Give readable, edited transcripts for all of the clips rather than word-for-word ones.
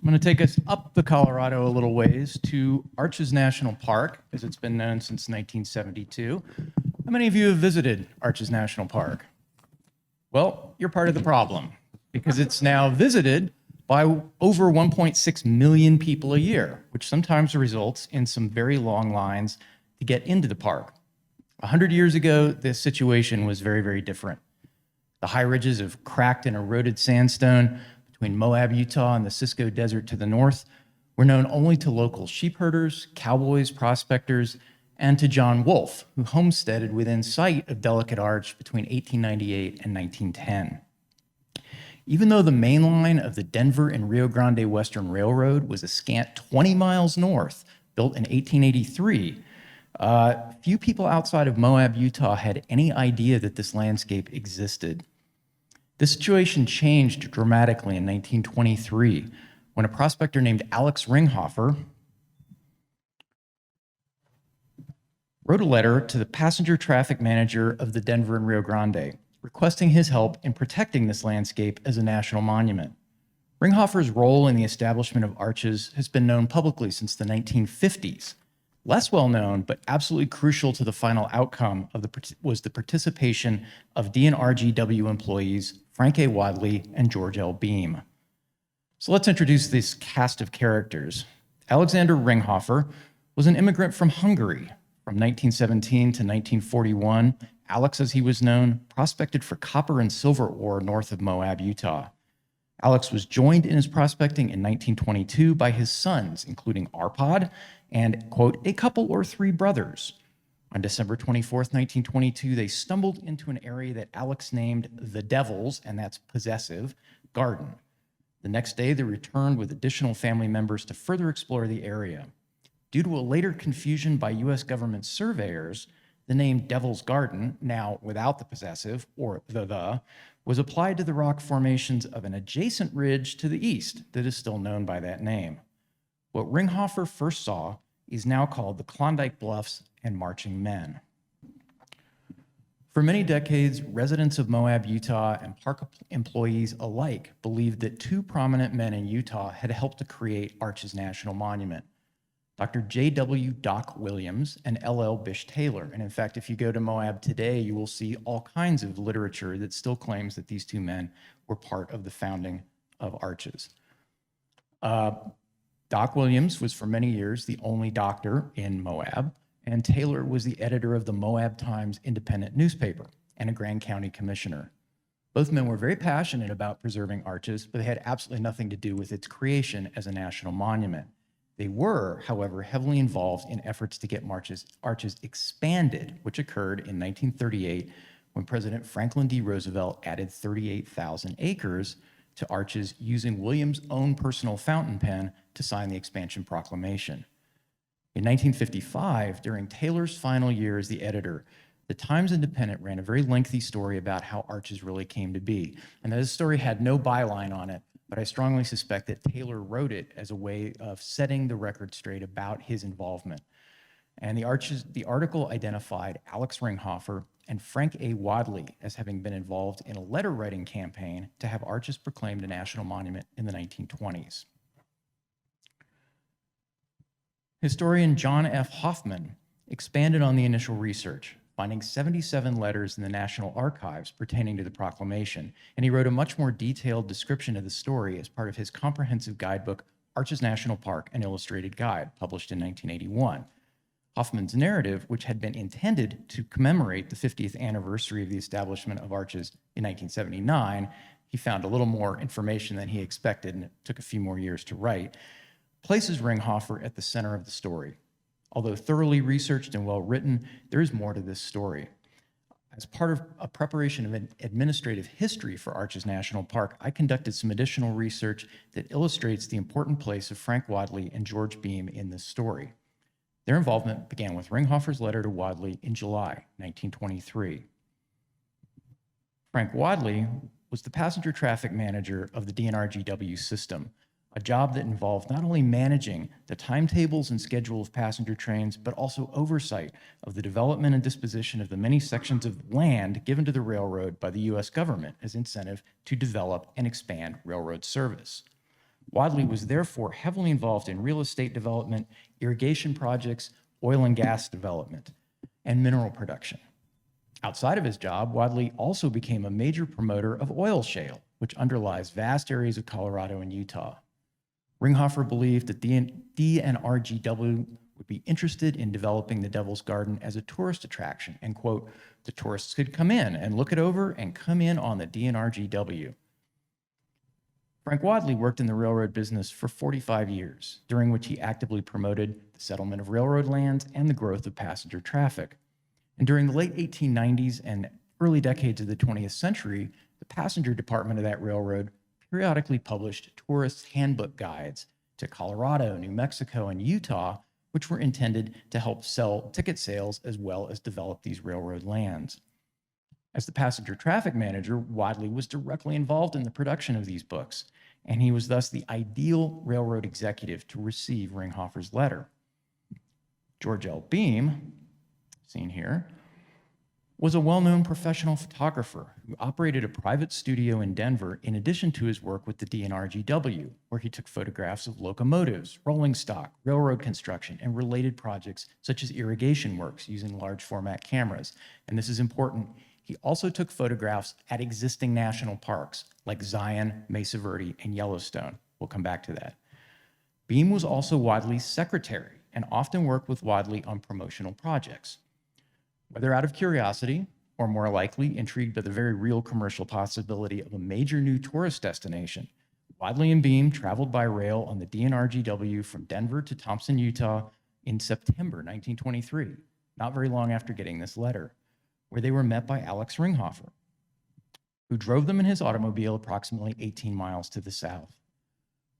I'm going to take us up the Colorado a little ways to Arches National Park, as it's been known since 1972. How many of you have visited Arches National Park? Well, you're part of the problem, because it's now visited by over 1.6 million people a year, which sometimes results in some very long lines to get into the park. 100 years ago, this situation was very, very different. The high ridges of cracked and eroded sandstone between Moab, Utah, and the Cisco Desert to the north were known only to local sheep herders, cowboys, prospectors, and to John Wolfe, who homesteaded within sight of Delicate Arch between 1898 and 1910. Even though the main line of the Denver and Rio Grande Western Railroad was a scant 20 miles north, built in 1883, few people outside of Moab, Utah had any idea that this landscape existed. The situation changed dramatically in 1923 when a prospector named Alex Ringhoffer wrote a letter to the passenger traffic manager of the Denver and Rio Grande, requesting his help in protecting this landscape as a national monument. Ringhoffer's role in the establishment of Arches has been known publicly since the 1950s. Less well known, but absolutely crucial to the final outcome was the participation of DNRGW employees Frank A. Wadley and George L. Beam. So let's introduce this cast of characters. Alexander Ringhoffer was an immigrant from Hungary. From 1917 to 1941, Alex, as he was known, prospected for copper and silver ore north of Moab, Utah. Alex was joined in his prospecting in 1922 by his sons, including Arpad and, quote, a couple or three brothers. On December 24th, 1922, they stumbled into an area that Alex named the Devil's, and that's possessive, garden. The next day, they returned with additional family members to further explore the area. Due to a later confusion by U.S. government surveyors, the name Devil's Garden, now without the possessive, or the, was applied to the rock formations of an adjacent ridge to the east that is still known by that name. What Ringhoffer first saw is now called the Klondike Bluffs and Marching Men. For many decades, residents of Moab, Utah, and park employees alike believed that two prominent men in Utah had helped to create Arches National Monument, Dr. J.W. Doc Williams and L.L. Bish Taylor. And in fact, if you go to Moab today, you will see all kinds of literature that still claims that these two men were part of the founding of Arches. Doc Williams was for many years the only doctor in Moab, and Taylor was the editor of the Moab Times independent newspaper and a Grand County commissioner. Both men were very passionate about preserving Arches, but they had absolutely nothing to do with its creation as a national monument. They were, however, heavily involved in efforts to get Arches expanded, which occurred in 1938 when President Franklin D. Roosevelt added 38,000 acres to Arches using Williams' own personal fountain pen to sign the expansion proclamation. In 1955, during Taylor's final year as the editor, the Times Independent ran a very lengthy story about how Arches really came to be. And this story had no byline on it, but I strongly suspect that Taylor wrote it as a way of setting the record straight about his involvement. And the article identified Alex Ringhoffer and Frank A. Wadley as having been involved in a letter-writing campaign to have Arches proclaimed a national monument in the 1920s. Historian John F. Hoffman expanded on the initial research, finding 77 letters in the National Archives pertaining to the proclamation, and he wrote a much more detailed description of the story as part of his comprehensive guidebook, Arches National Park, an Illustrated Guide, published in 1981. Hoffman's narrative, which had been intended to commemorate the 50th anniversary of the establishment of Arches in 1979, he found a little more information than he expected, and it took a few more years to write, places Ringhoffer at the center of the story. Although thoroughly researched and well-written, there is more to this story. As part of a preparation of an administrative history for Arches National Park, I conducted some additional research that illustrates the important place of Frank Wadley and George Beam in this story. Their involvement began with Ringhoffer's letter to Wadley in July 1923. Frank Wadley was the passenger traffic manager of the DNRGW system, a job that involved not only managing the timetables and schedule of passenger trains, but also oversight of the development and disposition of the many sections of land given to the railroad by the U.S. government as incentive to develop and expand railroad service. Wadley was therefore heavily involved in real estate development, irrigation projects, oil and gas development, and mineral production. Outside of his job, Wadley also became a major promoter of oil shale, which underlies vast areas of Colorado and Utah. Ringhoffer believed that DNRGW would be interested in developing the Devil's Garden as a tourist attraction, and quote, the tourists could come in and look it over and come in on the DNRGW. Frank Wadley worked in the railroad business for 45 years, during which he actively promoted the settlement of railroad lands and the growth of passenger traffic. And during the late 1890s and early decades of the 20th century, the passenger department of that railroad periodically published tourist handbook guides to Colorado, New Mexico, and Utah, which were intended to help sell ticket sales as well as develop these railroad lands. As the passenger traffic manager, Wadley was directly involved in the production of these books, and he was thus the ideal railroad executive to receive Ringhoffer's letter. George L. Beam, seen here, was a well-known professional photographer who operated a private studio in Denver in addition to his work with the DNRGW, where he took photographs of locomotives, rolling stock, railroad construction, and related projects such as irrigation works using large format cameras. And this is important. He also took photographs at existing national parks like Zion, Mesa Verde, and Yellowstone. We'll come back to that. Beam was also Wadley's secretary and often worked with Wadley on promotional projects. Whether out of curiosity or more likely intrigued by the very real commercial possibility of a major new tourist destination, Wadley and Beam traveled by rail on the DNRGW from Denver to Thompson, Utah in September 1923, not very long after getting this letter, where they were met by Alex Ringhoffer, who drove them in his automobile approximately 18 miles to the south.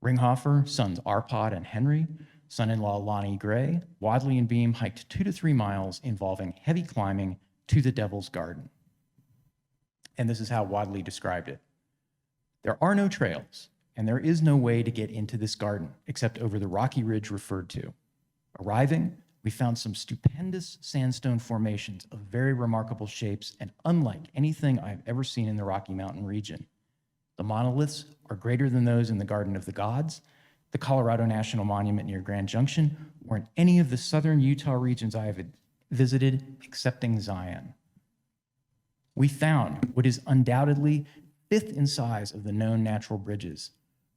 Ringhoffer, sons Arpad and Henry, son-in-law Lonnie Gray, Wadley and Beam hiked 2 to 3 miles involving heavy climbing to the Devil's Garden. And this is how Wadley described it. There are no trails, and there is no way to get into this garden except over the rocky ridge referred to. Arriving, we found some stupendous sandstone formations of very remarkable shapes and unlike anything I've ever seen in the Rocky Mountain region. The monoliths are greater than those in the Garden of the Gods, the Colorado National Monument near Grand Junction, or in any of the southern Utah regions I have visited, excepting Zion. We found what is undoubtedly fifth in size of the known natural bridges.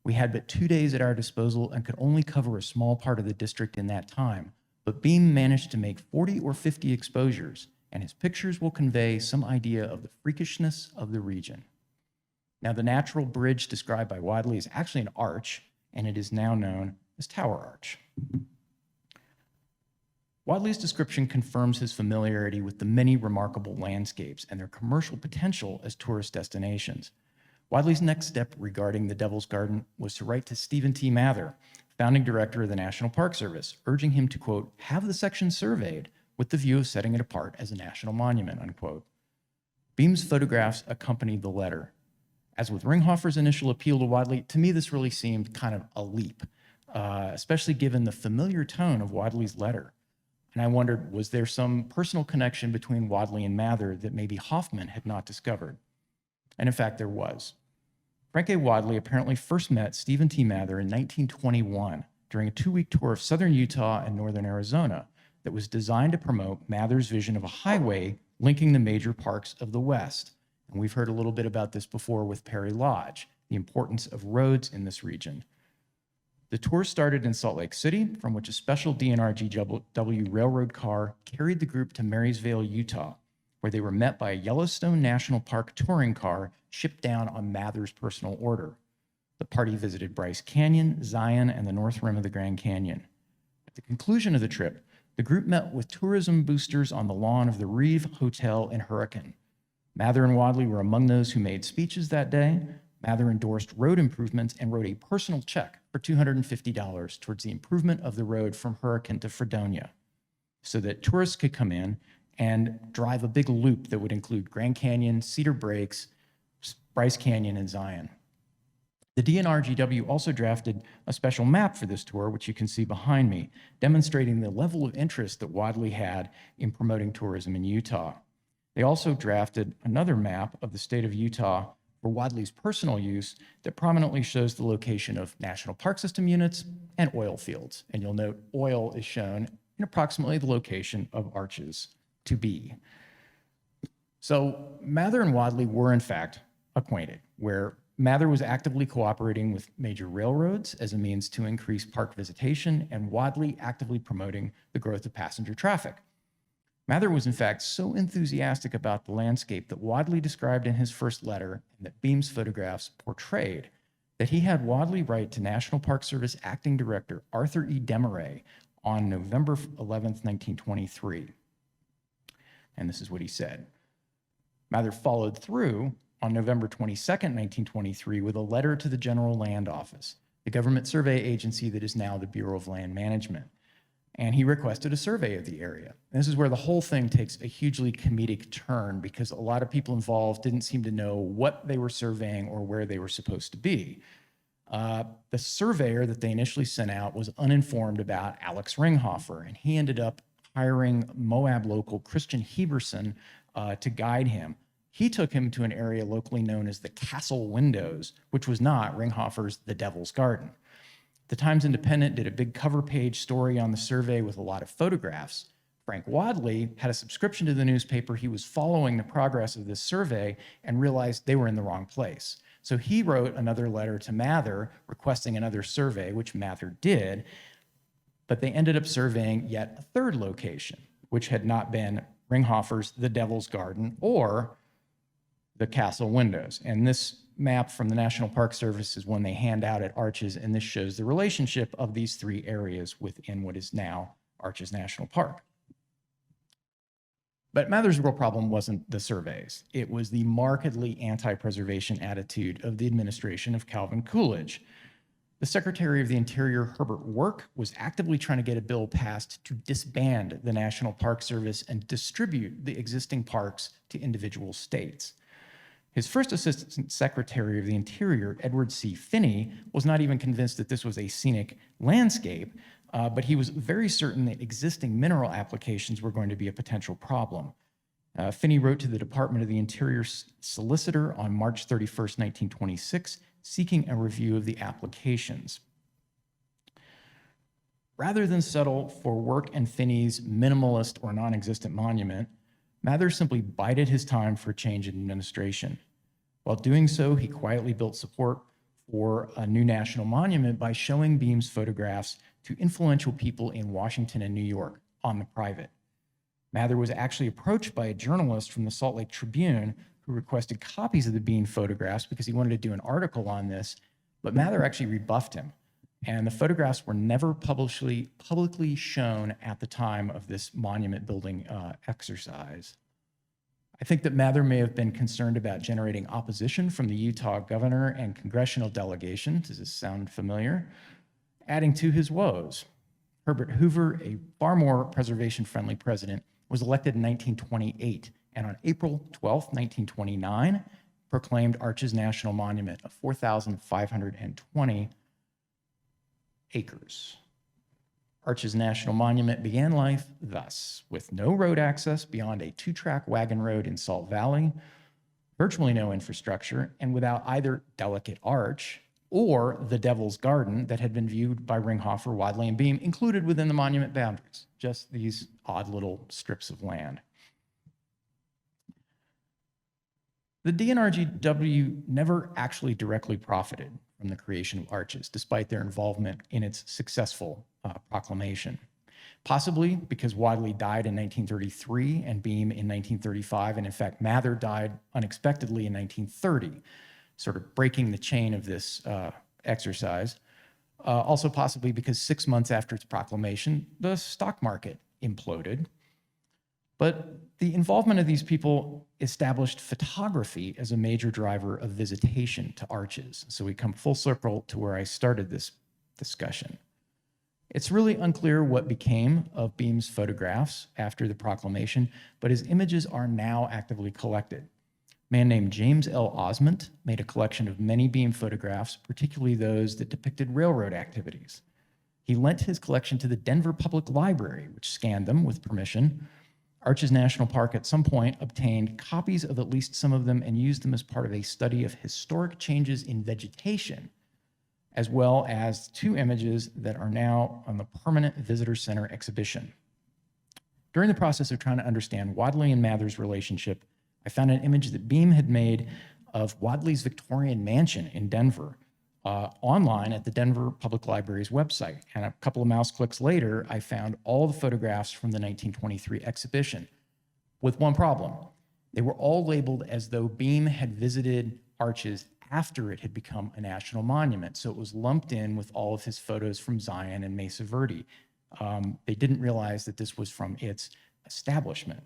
We had but 2 days at our disposal and could only cover a small part of the district in that time, but Beam managed to make 40 or 50 exposures, and his pictures will convey some idea of the freakishness of the region. Now, the natural bridge described by Wadley is actually an arch, and it is now known as Tower Arch. Wadley's description confirms his familiarity with the many remarkable landscapes and their commercial potential as tourist destinations. Wadley's next step regarding the Devil's Garden was to write to Stephen T. Mather, founding director of the National Park Service, urging him to, quote, have the section surveyed with the view of setting it apart as a national monument, unquote. Beam's photographs accompanied the letter. As with Ringhoffer's initial appeal to Wadley, to me this really seemed kind of a leap, especially given the familiar tone of Wadley's letter. And I wondered, was there some personal connection between Wadley and Mather that maybe Hoffman had not discovered? And in fact, there was. Frank A. Wadley apparently first met Stephen T. Mather in 1921 during a 2-week tour of southern Utah and northern Arizona that was designed to promote Mather's vision of a highway linking the major parks of the West. And we've heard a little bit about this before with Perry Lodge, the importance of roads in this region. The tour started in Salt Lake City, from which a special DNRGW railroad car carried the group to Marysville, Utah, where they were met by a Yellowstone National Park touring car shipped down on Mather's personal order. The party visited Bryce Canyon, Zion, and the north rim of the Grand Canyon. At the conclusion of the trip, the group met with tourism boosters on the lawn of the Reeve Hotel in Hurricane. Mather and Wadley were among those who made speeches that day. Mather endorsed road improvements and wrote a personal check for $250 towards the improvement of the road from Hurricane to Fredonia, so that tourists could come in and drive a big loop that would include Grand Canyon, Cedar Breaks, Bryce Canyon, and Zion. The DNRGW also drafted a special map for this tour, which you can see behind me, demonstrating the level of interest that Wadley had in promoting tourism in Utah. They also drafted another map of the state of Utah for Wadley's personal use that prominently shows the location of National Park System units and oil fields. And you'll note oil is shown in approximately the location of Arches to be. So Mather and Wadley were in fact acquainted, where Mather was actively cooperating with major railroads as a means to increase park visitation, and Wadley actively promoting the growth of passenger traffic. Mather was in fact so enthusiastic about the landscape that Wadley described in his first letter and that Beam's photographs portrayed that he had Wadley write to National Park Service Acting Director Arthur E. Desmarais on November 11th, 1923. And this is what he said. Mather followed through on November 22nd, 1923, with a letter to the General Land Office, the government survey agency that is now the Bureau of Land Management. And he requested a survey of the area. And this is where the whole thing takes a hugely comedic turn because a lot of people involved didn't seem to know what they were surveying or where they were supposed to be. The surveyor that they initially sent out was uninformed about Alex Ringhoffer, and he ended up hiring Moab local Christian Heberson to guide him. He took him to an area locally known as the Castle Windows, which was not Ringhoffer's The Devil's Garden. The Times Independent did a big cover page story on the survey with a lot of photographs. Frank Wadley had a subscription to the newspaper. He was following the progress of this survey and realized they were in the wrong place. So he wrote another letter to Mather requesting another survey, which Mather did, but they ended up surveying yet a third location, which had not been Ringhoffer's The Devil's Garden or the Castle Windows. And this map from the National Park Service is one they hand out at Arches, and this shows the relationship of these three areas within what is now Arches National Park. But Mather's real problem wasn't the surveys. It was the markedly anti-preservation attitude of the administration of Calvin Coolidge. The Secretary of the Interior, Herbert Work, was actively trying to get a bill passed to disband the National Park Service and distribute the existing parks to individual states. His first Assistant Secretary of the Interior, Edward C. Finney, was not even convinced that this was a scenic landscape, but he was very certain that existing mineral applications were going to be a potential problem. Finney wrote to the Department of the Interior solicitor on March 31st, 1926, seeking a review of the applications. Rather than settle for Work and Finney's minimalist or non-existent monument, Mather simply bided his time for a change in administration. While doing so, he quietly built support for a new national monument by showing Beam's photographs to influential people in Washington and New York on the private. Mather was actually approached by a journalist from the Salt Lake Tribune who requested copies of the Beam photographs because he wanted to do an article on this, but Mather actually rebuffed him. And the photographs were never publicly shown at the time of this monument building exercise. I think that Mather may have been concerned about generating opposition from the Utah governor and congressional delegation. Does this sound familiar? Adding to his woes. Herbert Hoover, a far more preservation-friendly president, was elected in 1928, and on April 12, 1929, proclaimed Arches National Monument of 4,520 acres. Arches National Monument began life thus, with no road access beyond a 2-track wagon road in Salt Valley, virtually no infrastructure, and without either delicate arch or the Devil's Garden that had been viewed by Ringhoffer, Wadley, and Beam included within the monument boundaries, just these odd little strips of land. The DNRGW never actually directly profited from the creation of Arches, despite their involvement in its successful proclamation. Possibly because Wadley died in 1933 and Beam in 1935, and in fact, Mather died unexpectedly in 1930, sort of breaking the chain of this exercise. Also possibly because 6 months after its proclamation, the stock market imploded. But the involvement of these people established photography as a major driver of visitation to Arches. So we come full circle to where I started this discussion. It's really unclear what became of Beam's photographs after the proclamation, but his images are now actively collected. A man named James L. Osment made a collection of many Beam photographs, particularly those that depicted railroad activities. He lent his collection to the Denver Public Library, which scanned them with permission. Arches National Park at some point obtained copies of at least some of them and used them as part of a study of historic changes in vegetation, as well as 2 images that are now on the permanent visitor center exhibition. During the process of trying to understand Wadley and Mather's relationship, I found an image that Beam had made of Wadley's Victorian mansion in Denver online at the Denver Public Library's website. And a couple of mouse clicks later, I found all the photographs from the 1923 exhibition, with one problem. They were all labeled as though Beam had visited Arches after it had become a national monument. So it was lumped in with all of his photos from Zion and Mesa Verde. They didn't realize that this was from its establishment.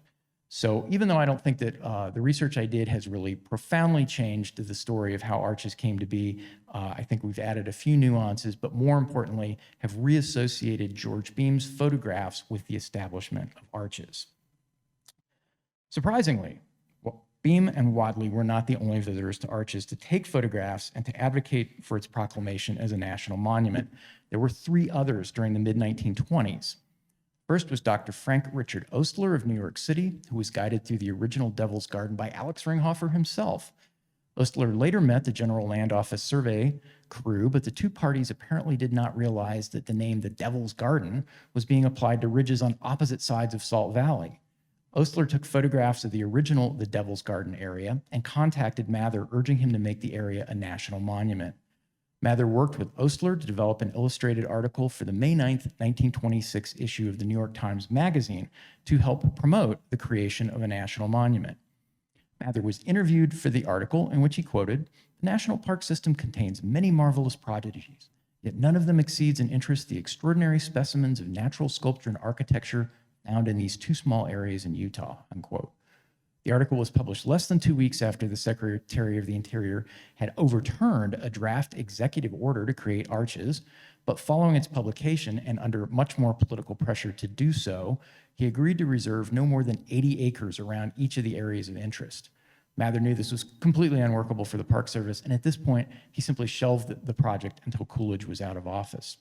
So even though I don't think that the research I did has really profoundly changed the story of how Arches came to be, I think we've added a few nuances, but more importantly, have reassociated George Beam's photographs with the establishment of Arches. Surprisingly, Beam and Wadley were not the only visitors to Arches to take photographs and to advocate for its proclamation as a national monument. There were 3 others during the mid-1920s. First was Dr. Frank Richard Ostler of New York City, who was guided through the original Devil's Garden by Alex Ringhoffer himself. Ostler later met the General Land Office survey crew, but the 2 parties apparently did not realize that the name the Devil's Garden was being applied to ridges on opposite sides of Salt Valley. Ostler took photographs of the original The Devil's Garden area and contacted Mather, urging him to make the area a national monument. Mather worked with Ostler to develop an illustrated article for the May 9, 1926 issue of the New York Times Magazine to help promote the creation of a national monument. Mather was interviewed for the article in which he quoted, "The national park system contains many marvelous prodigies, yet none of them exceeds in interest the extraordinary specimens of natural sculpture and architecture found in these 2 small areas in Utah," unquote. The article was published less than 2 weeks after the Secretary of the Interior had overturned a draft executive order to create Arches, but following its publication and under much more political pressure to do so, he agreed to reserve no more than 80 acres around each of the areas of interest. Mather knew this was completely unworkable for the Park Service, and at this point, he simply shelved the project until Coolidge was out of office.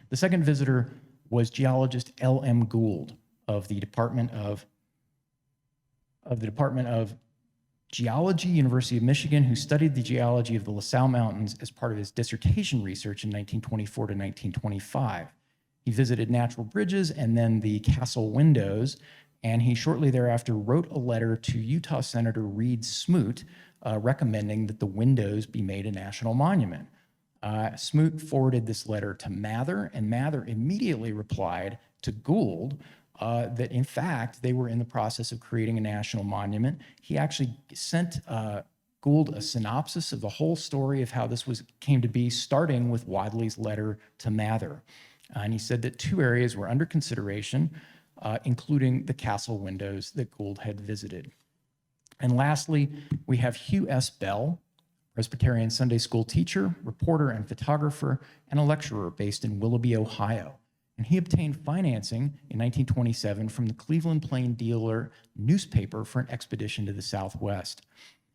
The second visitor was geologist L.M. Gould of the Department of Geology, University of Michigan, who studied the geology of the La Salle Mountains as part of his dissertation research in 1924 to 1925. He visited Natural Bridges and then the Castle Windows, and he shortly thereafter wrote a letter to Utah Senator Reed Smoot recommending that the windows be made a national monument. Smoot forwarded this letter to Mather, and Mather immediately replied to Gould that in fact they were in the process of creating a national monument. He actually sent Gould a synopsis of the whole story of how this came to be, starting with Wadley's letter to Mather. And he said that 2 areas were under consideration, including the castle windows that Gould had visited. And lastly, we have Hugh S. Bell, Presbyterian Sunday school teacher, reporter, and photographer, and a lecturer based in Willoughby, Ohio. And he obtained financing in 1927 from the Cleveland Plain Dealer newspaper for an expedition to the Southwest.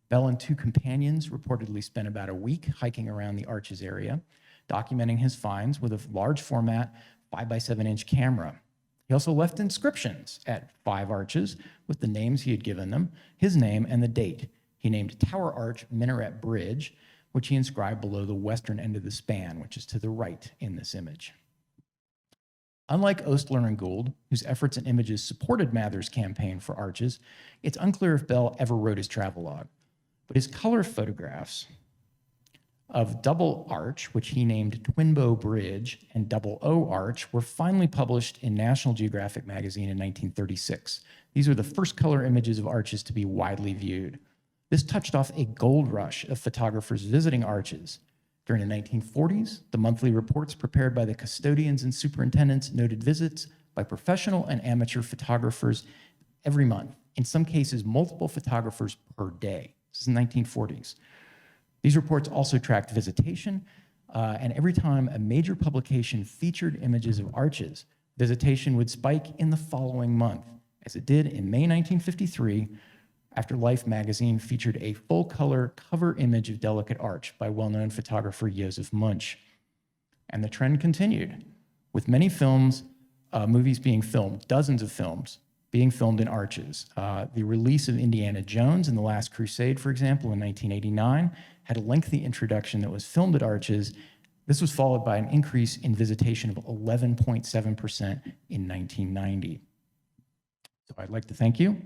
Bell and 2 companions reportedly spent about a week hiking around the Arches area, documenting his finds with a large format 5x7-inch camera. He also left inscriptions at 5 arches with the names he had given them, his name, and the date. He named Tower Arch Minaret Bridge, which he inscribed below the western end of the span, which is to the right in this image. Unlike Ostler and Gould, whose efforts and images supported Mather's campaign for Arches, it's unclear if Bell ever wrote his travelogue. But his color photographs of Double Arch, which he named Twinbow Bridge, and Double O Arch were finally published in National Geographic magazine in 1936. These were the first color images of Arches to be widely viewed. This touched off a gold rush of photographers visiting Arches. During the 1940s, the monthly reports prepared by the custodians and superintendents noted visits by professional and amateur photographers every month, in some cases multiple photographers per day. This is the 1940s. These reports also tracked visitation, and every time a major publication featured images of Arches, visitation would spike in the following month, as it did in May 1953, after Life magazine featured a full-color cover image of Delicate Arch by well-known photographer Joseph Munch. And the trend continued, with many movies being filmed, dozens of films, being filmed in arches. The release of Indiana Jones and the Last Crusade, for example, in 1989, had a lengthy introduction that was filmed at arches. This was followed by an increase in visitation of 11.7% in 1990. So I'd like to thank you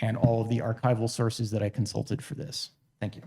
and all of the archival sources that I consulted for this. Thank you.